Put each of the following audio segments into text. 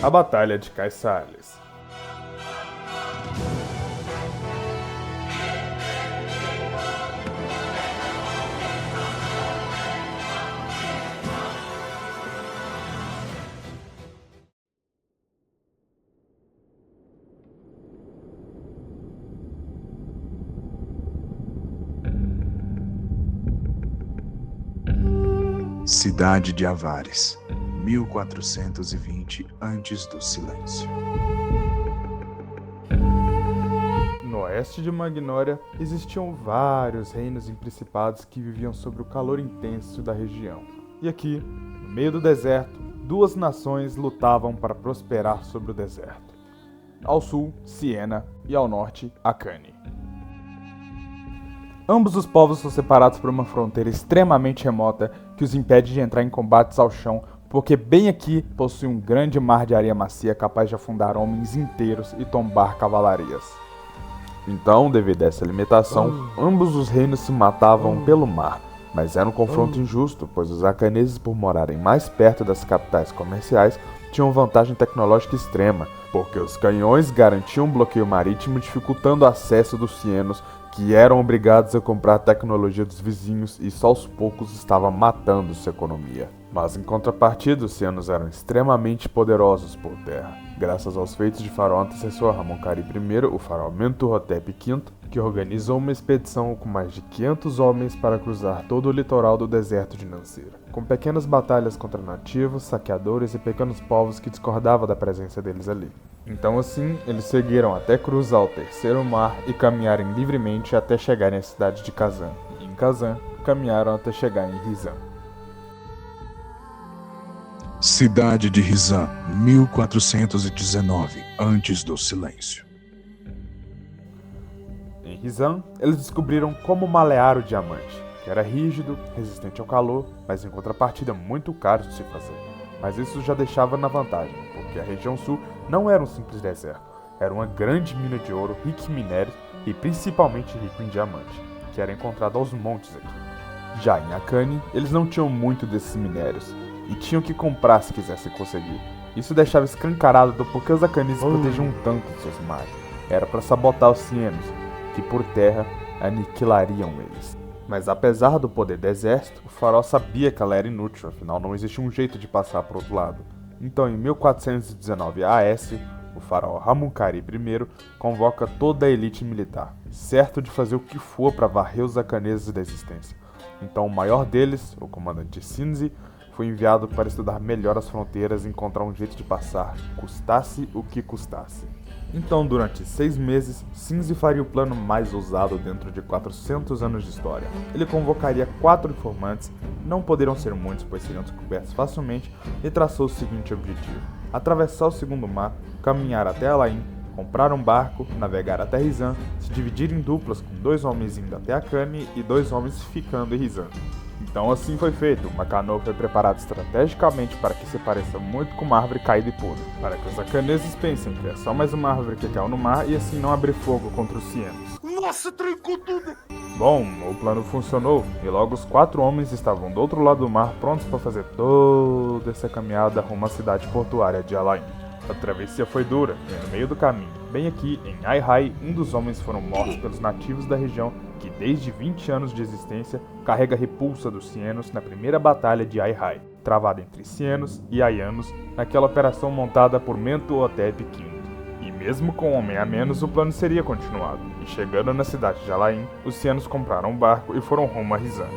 a Batalha de Caissales. Cidade de Avares, 1420 antes do silêncio. No oeste de Magnória, existiam vários reinos e principados que viviam sob o calor intenso da região. E aqui, no meio do deserto, duas nações lutavam para prosperar sobre o deserto. Ao sul, Siena, e ao norte, Akane. Ambos os povos são separados por uma fronteira extremamente remota que os impede de entrar em combates ao chão, porque bem aqui possui um grande mar de areia macia capaz de afundar homens inteiros e tombar cavalarias. Então, devido a essa limitação, ambos os reinos se matavam pelo mar, mas era um confronto injusto, pois os akaneses, por morarem mais perto das capitais comerciais, tinham vantagem tecnológica extrema, porque os canhões garantiam um bloqueio marítimo, dificultando o acesso dos sienos, que eram obrigados a comprar a tecnologia dos vizinhos e só aos poucos estava matando sua economia. Mas em contrapartida, os sienos eram extremamente poderosos por terra, graças aos feitos de faraó antecessor Ramonkari I, o faraó Mentuhotep V, que organizou uma expedição com mais de 500 homens para cruzar todo o litoral do deserto de Nansir, com pequenas batalhas contra nativos, saqueadores e pequenos povos que discordavam da presença deles ali. Então assim, eles seguiram até cruzar o terceiro mar e caminharem livremente até chegarem à cidade de Kazan. E em Kazan, caminharam até chegar em Rizan. Cidade de Rizan, 1419 antes do silêncio. Em Rizan, eles descobriram como malear o diamante, que era rígido, resistente ao calor, mas em contrapartida muito caro de se fazer. Mas isso já deixava na vantagem, porque a região sul não era um simples deserto, era uma grande mina de ouro rica em minérios e principalmente rico em diamante, que era encontrado aos montes aqui. Já em Akane, eles não tinham muito desses minérios, e tinham que comprar se quisessem conseguir. Isso deixava escancarado do porquê os akaneses protegiam tanto de seus mares. Era para sabotar os sienos, que por terra aniquilariam eles. Mas apesar do poder do exército, o faraó sabia que ela era inútil, afinal não existia um jeito de passar para o outro lado. Então em 1419 AS, o faraó Ramunkari I convoca toda a elite militar, certo de fazer o que for para varrer os akaneses da existência. Então o maior deles, o comandante Sinzi, foi enviado para estudar melhor as fronteiras e encontrar um jeito de passar, custasse o que custasse. Então, durante 6 meses, Sinzi faria o plano mais ousado dentro de 400 anos de história. Ele convocaria 4 informantes, não poderiam ser muitos pois seriam descobertos facilmente, e traçou o seguinte objetivo: atravessar o segundo mar, caminhar até Alain, comprar um barco, navegar até Rizan, se dividir em duplas com 2 homens indo até Akane e 2 homens ficando em Rizan. Então assim foi feito, uma canoa foi preparada estrategicamente para que se pareça muito com uma árvore caída e podre, para que os akaneses pensem que é só mais uma árvore que caiu no mar e assim não abrir fogo contra os sienos. Nossa, trincou tudo! Bom, o plano funcionou e logo os 4 homens estavam do outro lado do mar prontos para fazer toda essa caminhada rumo à cidade portuária de Alain. A travessia foi dura e no meio do caminho, bem aqui em Aihai, um dos homens foram mortos pelos nativos da região que desde 20 anos de existência carrega a repulsa dos Sienos na primeira batalha de Aihai, travada entre Sienos e Aianos naquela operação montada por Mentuhotep V. E mesmo com um homem a menos, o plano seria continuado, e chegando na cidade de Alain, os Sienos compraram um barco e foram rumo a Rizan.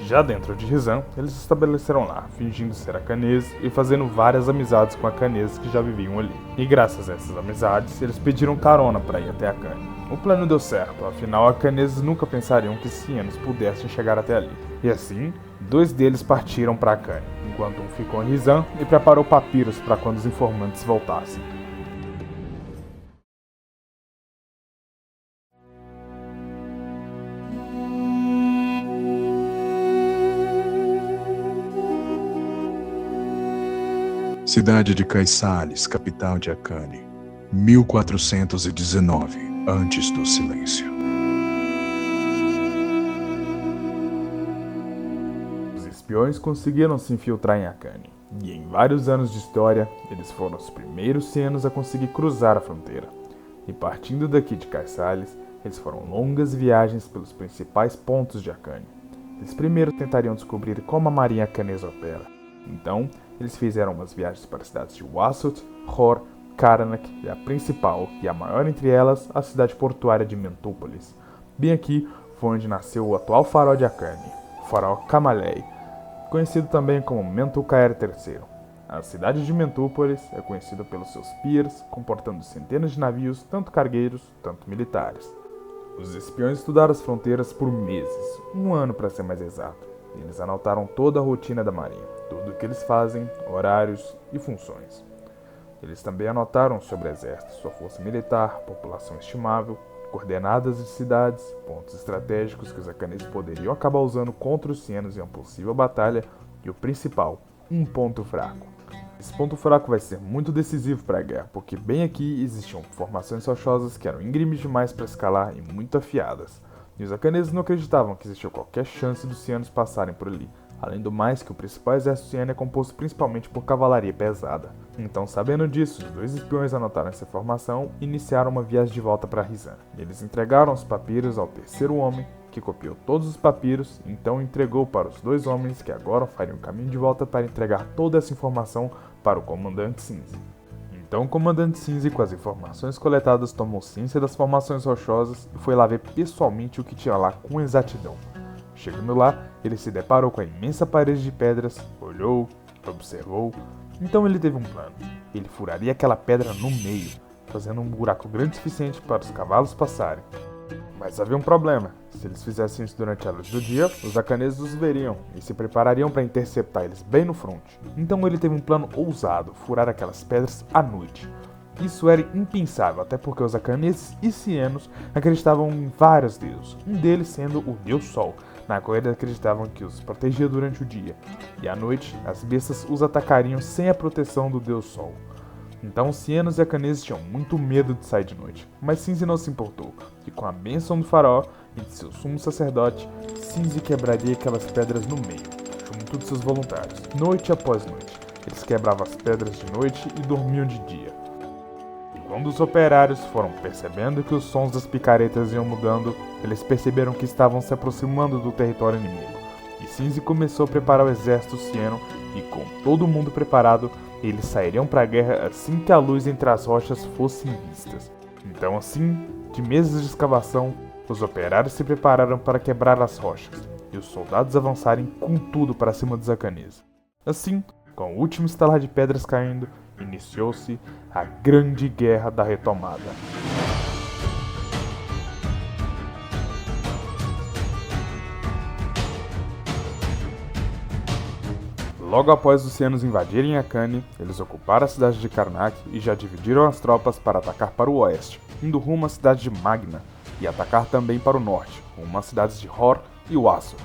Já dentro de Rizan, eles se estabeleceram lá, fingindo ser akaneses e fazendo várias amizades com akaneses que já viviam ali. E graças a essas amizades, eles pediram carona para ir até Akane. O plano deu certo, afinal akaneses nunca pensariam que sienos pudessem chegar até ali. E assim, 2 deles partiram para Akane, enquanto um ficou em Rizan e preparou papiros para quando os informantes voltassem. Cidade de Caissales, capital de Akane, 1419 antes do silêncio. Os espiões conseguiram se infiltrar em Akane, E em vários anos de história, eles foram os primeiros cianos a conseguir cruzar a fronteira. E partindo daqui de Caissales, eles foram longas viagens pelos principais pontos de Akane. Eles primeiro tentariam descobrir como a marinha akanesa opera. Então, eles fizeram umas viagens para as cidades de Wasut, Hor, Karanak e a principal, e a maior entre elas, a cidade portuária de Mentúpolis. Bem aqui foi onde nasceu o atual faraó de Akane, o faraó Kamalei, conhecido também como Mentucaer III. A cidade de Mentúpolis é conhecida pelos seus piers, comportando centenas de navios, tanto cargueiros, tanto militares. Os espiões estudaram as fronteiras por meses, 1 ano para ser mais exato. Eles anotaram toda a rotina da marinha, tudo o que eles fazem, horários e funções. Eles também anotaram sobre o exército, sua força militar, população estimável, coordenadas de cidades, pontos estratégicos que os akaneses poderiam acabar usando contra os cianos em uma possível batalha e o principal, um ponto fraco. Esse ponto fraco vai ser muito decisivo para a guerra, porque bem aqui existiam formações rochosas que eram íngremes demais para escalar e muito afiadas. E os akaneses não acreditavam que existia qualquer chance dos cianos passarem por ali. Além do mais, que o principal exército ciano é composto principalmente por cavalaria pesada. Então, sabendo disso, os 2 espiões anotaram essa informação e iniciaram uma viagem de volta para Rizan. Eles entregaram os papiros ao terceiro homem, que copiou todos os papiros, e então entregou para os 2 homens que agora fariam o caminho de volta para entregar toda essa informação para o comandante Cinzi. Então o comandante Cinzi, com as informações coletadas, tomou ciência das formações rochosas e foi lá ver pessoalmente o que tinha lá com exatidão. Chegando lá, ele se deparou com a imensa parede de pedras, olhou, observou. Então ele teve um plano. Ele furaria aquela pedra no meio, fazendo um buraco grande o suficiente para os cavalos passarem. Mas havia um problema. Se eles fizessem isso durante a luz do dia, os akaneses os veriam e se preparariam para interceptar eles bem no fronte. Então ele teve um plano ousado, furar aquelas pedras à noite. Isso era impensável, até porque os akaneses e cianos acreditavam em vários deuses, um deles sendo o Deus Sol, na qual eles acreditavam que os protegia durante o dia, e à noite as bestas os atacariam sem a proteção do Deus Sol. Então os cianos e akaneses tinham muito medo de sair de noite, mas Cinzi não se importou, e com a bênção do faraó e de seu sumo sacerdote, Cinzi quebraria aquelas pedras no meio, junto de seus voluntários, noite após noite. Eles quebravam as pedras de noite e dormiam de dia. Quando os operários foram percebendo que os sons das picaretas iam mudando, eles perceberam que estavam se aproximando do território inimigo. E Cinzi começou a preparar o exército ciano e, com todo mundo preparado, eles sairiam para a guerra assim que a luz entre as rochas fosse vistas. Então assim, de meses de escavação, os operários se prepararam para quebrar as rochas, e os soldados avançarem com tudo para cima dos akaneses. Assim, com o último estalar de pedras caindo, iniciou-se a Grande Guerra da Retomada. Logo após os cianos invadirem Akane, eles ocuparam a cidade de Karnak e já dividiram as tropas para atacar para o oeste, indo rumo à cidade de Magna, e atacar também para o norte, rumo às cidades de Hor e Wasut.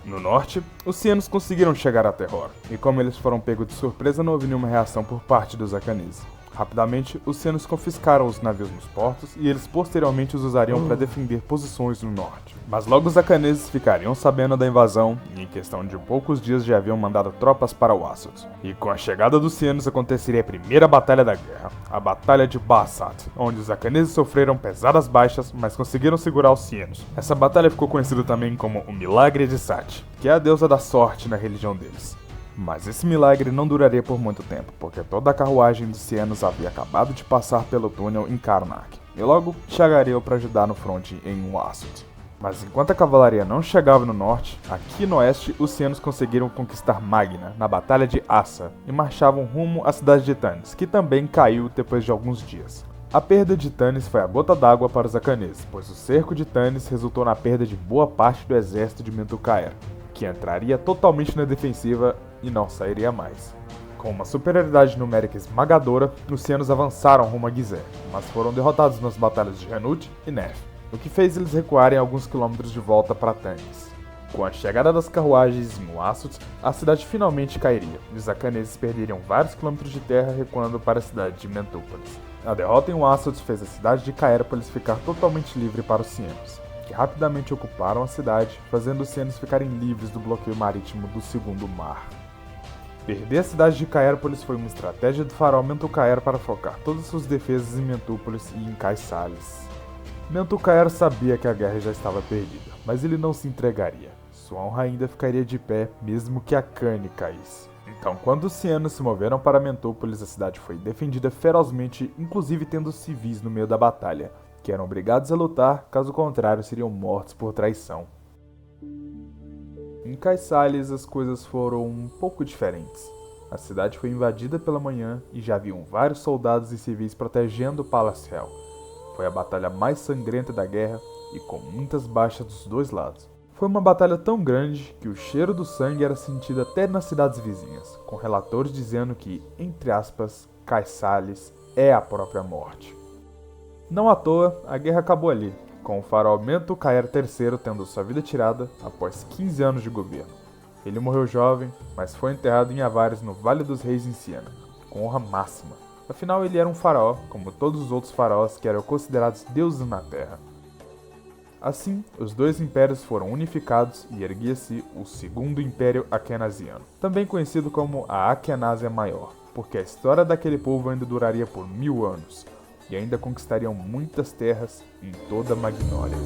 No norte, os cianos conseguiram chegar até Hor, e como eles foram pegos de surpresa, não houve nenhuma reação por parte dos akaneses. Rapidamente, os cianos confiscaram os navios nos portos e eles posteriormente os usariam para defender posições no norte. Mas logo os akaneses ficariam sabendo da invasão e em questão de poucos dias já haviam mandado tropas para Wasut. E com a chegada dos cianos aconteceria a primeira batalha da guerra, a Batalha de Bassat, onde os akaneses sofreram pesadas baixas, mas conseguiram segurar os cianos. Essa batalha ficou conhecida também como o Milagre de Sati, que é a deusa da sorte na religião deles. Mas esse milagre não duraria por muito tempo, porque toda a carruagem dos cianos havia acabado de passar pelo túnel em Karnak, e logo chegariam para ajudar no fronte em Wasut. Mas enquanto a cavalaria não chegava no norte, aqui no oeste os cianos conseguiram conquistar Magna na Batalha de Assa e marchavam rumo à cidade de Tanis, que também caiu depois de alguns dias. A perda de Tanis foi a gota d'água para os akaneses, pois o cerco de Tanis resultou na perda de boa parte do exército de Mentucaer, que entraria totalmente na defensiva e não sairia mais. Com uma superioridade numérica esmagadora, os cianos avançaram rumo a Gizeh, mas foram derrotados nas batalhas de Hanut e Nef, o que fez eles recuarem alguns quilômetros de volta para Tanis. Com a chegada das carruagens em Wasut, a cidade finalmente cairia, e os akaneses perderiam vários quilômetros de terra recuando para a cidade de Mentúpolis. A derrota em Wasut fez a cidade de Caéropolis ficar totalmente livre para os cianos, que rapidamente ocuparam a cidade, fazendo os cianos ficarem livres do bloqueio marítimo do Segundo Mar. Perder a cidade de Caerpolis foi uma estratégia do faraó Mentucaer para focar todas suas defesas em Mentúpolis e em Caiçales. Mentucaer sabia que a guerra já estava perdida, mas ele não se entregaria. Sua honra ainda ficaria de pé, mesmo que Akane caísse. Então, quando os cianos se moveram para Mentúpolis, a cidade foi defendida ferozmente, inclusive tendo civis no meio da batalha, que eram obrigados a lutar, caso contrário seriam mortos por traição. Em Caiçales, as coisas foram um pouco diferentes. A cidade foi invadida pela manhã e já haviam vários soldados e civis protegendo o Palace Hell. Foi a batalha mais sangrenta da guerra e com muitas baixas dos dois lados. Foi uma batalha tão grande que o cheiro do sangue era sentido até nas cidades vizinhas, com relatores dizendo que, entre aspas, Caiçales é a própria morte. Não à toa, a guerra acabou ali, com o faraó Mentucaer III tendo sua vida tirada após 15 anos de governo. Ele morreu jovem, mas foi enterrado em Avares no Vale dos Reis em Siena, com honra máxima. Afinal, ele era um faraó, como todos os outros faraós que eram considerados deuses na terra. Assim, os dois impérios foram unificados e erguia-se o Segundo Império Aquenasiano, também conhecido como a Aquenásia Maior, porque a história daquele povo ainda duraria por 1000 anos, e ainda conquistariam muitas terras em toda a Magnólia.